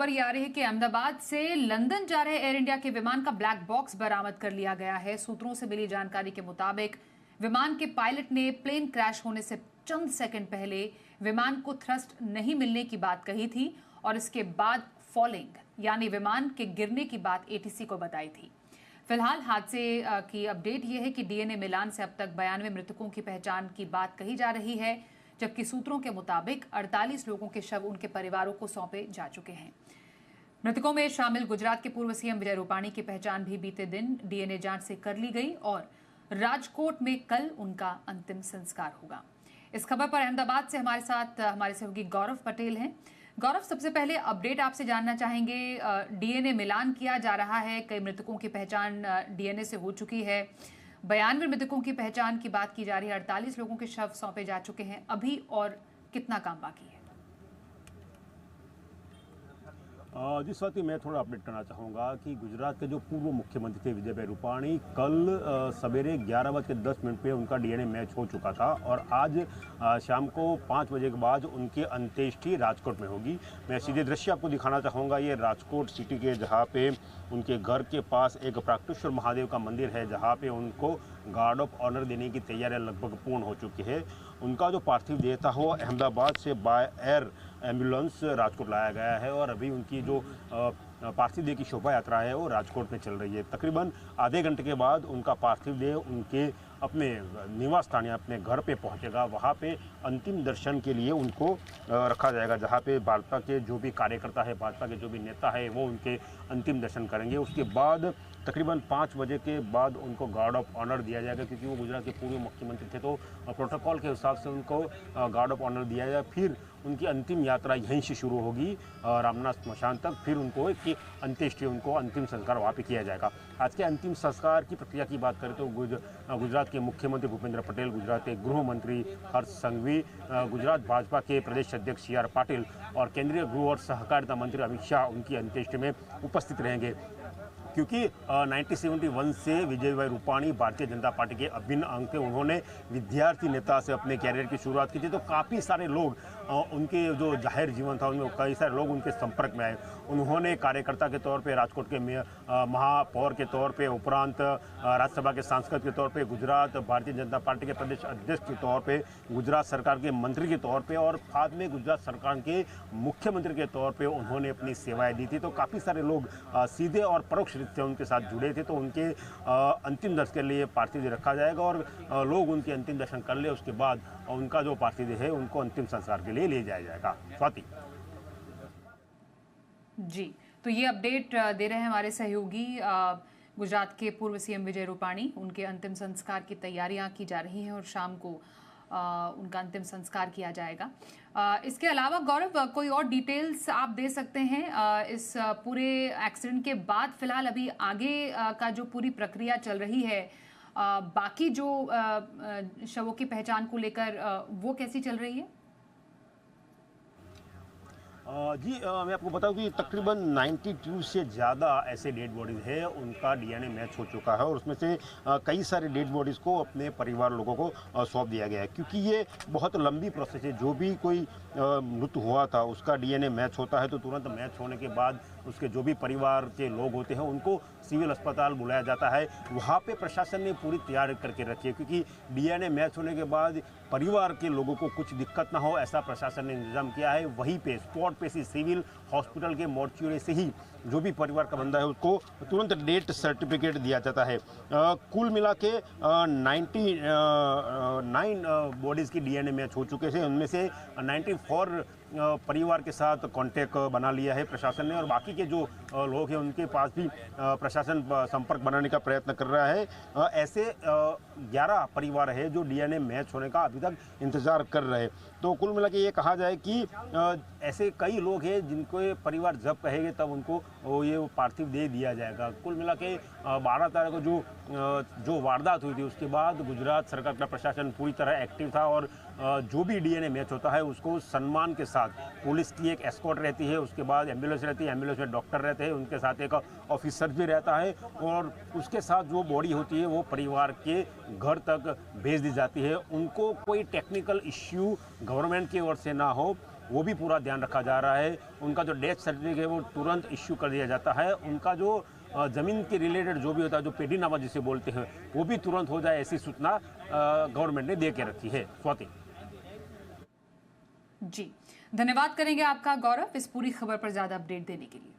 खबर ये आ रही है कि अहमदाबाद से लंदन जा रहे एयर इंडिया के विमान का ब्लैक बॉक्स बरामद कर लिया गया है। सूत्रों से मिली जानकारी के मुताबिक विमान के पायलट ने प्लेन क्रैश होने से चंद सेकंड पहले विमान को थ्रस्ट नहीं मिलने की बात कही थी और इसके बाद फॉलिंग यानी विमान के गिरने की बात एटीसी को बताई थी। फिलहाल हादसे की अपडेट यह है कि डीएनए मिलान से अब तक 92 मृतकों की पहचान की बात कही जा रही है, जबकि सूत्रों के मुताबिक 48 लोगों के शव उनके परिवारों को सौंपे जा चुके हैं। मृतकों में शामिल गुजरात के पूर्व सीएम विजय रूपाणी की पहचान भी बीते दिन डीएनए जांच से कर ली गई और राजकोट में कल उनका अंतिम संस्कार होगा। इस खबर पर अहमदाबाद से हमारे साथ हमारे सहयोगी गौरव पटेल हैं। गौरव, सबसे पहले अपडेट आपसे जानना चाहेंगे। डीएनए मिलान किया जा रहा है, कई मृतकों की पहचान डीएनए से हो चुकी है। 92 मृतकों की पहचान की बात की जा रही है, 48 लोगों के शव सौंपे जा चुके हैं अभी, और कितना काम बाकी है? जी स्वाति, मैं थोड़ा अपडेट करना चाहूँगा कि गुजरात के जो पूर्व मुख्यमंत्री थे विजय भाई रूपाणी, कल सवेरे 11:10 पे उनका डीएनए मैच हो चुका था और आज शाम को 5 बजे के बाद उनकी अंत्येष्टि राजकोट में होगी। मैं सीधे दृश्य आपको दिखाना चाहूँगा। ये राजकोट सिटी के जहाँ पे उनके घर के पास एक प्राकृतेश्वर महादेव का मंदिर है, जहाँ पे उनको गार्ड ऑफ ऑनर देने की तैयारियां लगभग पूर्ण हो चुकी है। उनका जो पार्थिव देह था वो अहमदाबाद से बाय एयर एम्बुलेंस राजकोट लाया गया है और अभी उनकी जो पार्थिव देह की शोभा यात्रा है वो राजकोट में चल रही है। तकरीबन आधे घंटे के बाद उनका पार्थिव देह उनके अपने निवास स्थान या अपने घर पे पहुंचेगा। वहाँ पे अंतिम दर्शन के लिए उनको रखा जाएगा, जहाँ पे भाजपा के जो भी कार्यकर्ता है, भाजपा के जो भी नेता है, वो उनके अंतिम दर्शन करेंगे। उसके बाद तकरीबन 5 बजे के बाद उनको गार्ड ऑफ ऑनर दिया जाएगा, क्योंकि वो गुजरात के पूर्व मुख्यमंत्री थे, तो प्रोटोकॉल के हिसाब से उनको गार्ड ऑफ ऑनर दिया जाएगा। फिर उनकी अंतिम यात्रा यहीं से शुरू होगी रामनाथ स्मशान तक, फिर उनको एक अंत्येष्टि, उनको अंतिम संस्कार वहाँ पे किया जाएगा। आज के अंतिम संस्कार की प्रक्रिया की बात करें तो गुजरात के मुख्यमंत्री भूपेंद्र पटेल, गुजरात के गृह मंत्री हर्ष संघवी, गुजरात भाजपा के प्रदेश अध्यक्ष सी आर पाटिल और केंद्रीय गृह और सहकारिता मंत्री अमित शाह उनकी अंत्येष्टि में उपस्थित रहेंगे। क्योंकि 1971 से विजय भाई रूपाणी भारतीय जनता पार्टी के अभिन्न अंग थे। उन्होंने विद्यार्थी नेता से अपने कैरियर की शुरुआत की थी, तो काफ़ी सारे लोग उनके जो जाहिर जीवन था उनमें कई सारे लोग उनके संपर्क में आए। उन्होंने कार्यकर्ता के तौर पे, राजकोट के महापौर के तौर पे, उपरांत राज्यसभा के सांसद के तौर पे, गुजरात भारतीय जनता पार्टी के प्रदेश अध्यक्ष के तौर पे, गुजरात सरकार के मंत्री के तौर पे और बाद में गुजरात सरकार के मुख्यमंत्री के तौर पे उन्होंने अपनी सेवाएं दी थी। तो काफ़ी सारे लोग सीधे और परोक्ष रूप से उनके साथ जुड़े थे। तो उनके अंतिम दर्शन के लिए पार्थिव देह रखा जाएगा और लोग उनके अंतिम दर्शन कर ले, उसके बाद उनका जो पार्थिव देह है उनको अंतिम संस्कार के लिए ले जाया जाएगा। स्वाति जी, तो ये अपडेट दे रहे हैं हमारे सहयोगी गुजरात के पूर्व सीएम विजय रूपाणी। उनके अंतिम संस्कार की तैयारियां की जा रही हैं और शाम को उनका अंतिम संस्कार किया जाएगा। इसके अलावा गौरव, कोई और डिटेल्स आप दे सकते हैं इस पूरे एक्सीडेंट के बाद? फिलहाल अभी आगे का जो पूरी प्रक्रिया चल रही है, बाकी जो शवों की पहचान को लेकर वो कैसी चल रही है? जी, मैं आपको बताऊं कि तकरीबन 92 से ज़्यादा ऐसे डेड बॉडीज़ है, उनका डीएनए मैच हो चुका है और उसमें से कई सारे डेड बॉडीज़ को अपने परिवार लोगों को सौंप दिया गया है, क्योंकि ये बहुत लंबी प्रोसेस है। जो भी कोई मृत्यु हुआ था उसका डीएनए मैच होता है तो तुरंत मैच होने के बाद उसके जो भी परिवार के लोग होते हैं उनको सिविल अस्पताल बुलाया जाता है। वहाँ पे प्रशासन ने पूरी तैयारी करके रखी है, क्योंकि डीएनए मैच होने के बाद परिवार के लोगों को कुछ दिक्कत ना हो, ऐसा प्रशासन ने इंतजाम किया है। वहीं पे स्पॉट पे से सिविल हॉस्पिटल के मोर्चुरी से ही जो भी परिवार का बंदा है उसको तुरंत डेथ सर्टिफिकेट दिया जाता है। कुल मिला के 99 बॉडीज़ की डीएनए मैच हो चुके थे, उनमें से 94 परिवार के साथ कांटेक्ट बना लिया है प्रशासन ने और बाकी के जो लोग हैं उनके पास भी प्रशासन संपर्क बनाने का प्रयत्न कर रहा है। ऐसे 11 परिवार है जो डीएनए मैच होने का अभी तक इंतज़ार कर रहे हैं। तो कुल मिला के ये कहा जाए कि ऐसे कई लोग हैं जिनको परिवार जब कहेंगे तब उनको ये पार्थिव दे दिया जाएगा। कुल मिला के 12 तारीख को जो वारदात हुई थी उसके बाद गुजरात सरकार का प्रशासन पूरी तरह एक्टिव था और जो भी डीएनए मैच होता है उसको सम्मान के साथ पुलिस की एक एस्कॉर्ट रहती है, उसके बाद एम्बुलेंस रहती है, एम्बुलेंस में डॉक्टर रहते हैं, उनके साथ एक ऑफिसर भी रहता है और उसके साथ जो बॉडी होती है वो परिवार के घर तक भेज दी जाती है। उनको कोई टेक्निकल इश्यू गवर्नमेंट की ओर से ना हो, वो भी पूरा ध्यान रखा जा रहा है। उनका जो डेथ सर्टिफिकेट है वो तुरंत इश्यू कर दिया जाता है। उनका जो ज़मीन के रिलेटेड जो भी होता है, जो पेडीनामा जिसे बोलते हैं, वो भी तुरंत हो जाए, ऐसी सूचना गवर्नमेंट ने दे के रखी है। स्वाति जी, धन्यवाद करेंगे आपका गौरव इस पूरी खबर पर ज्यादा अपडेट देने के लिए।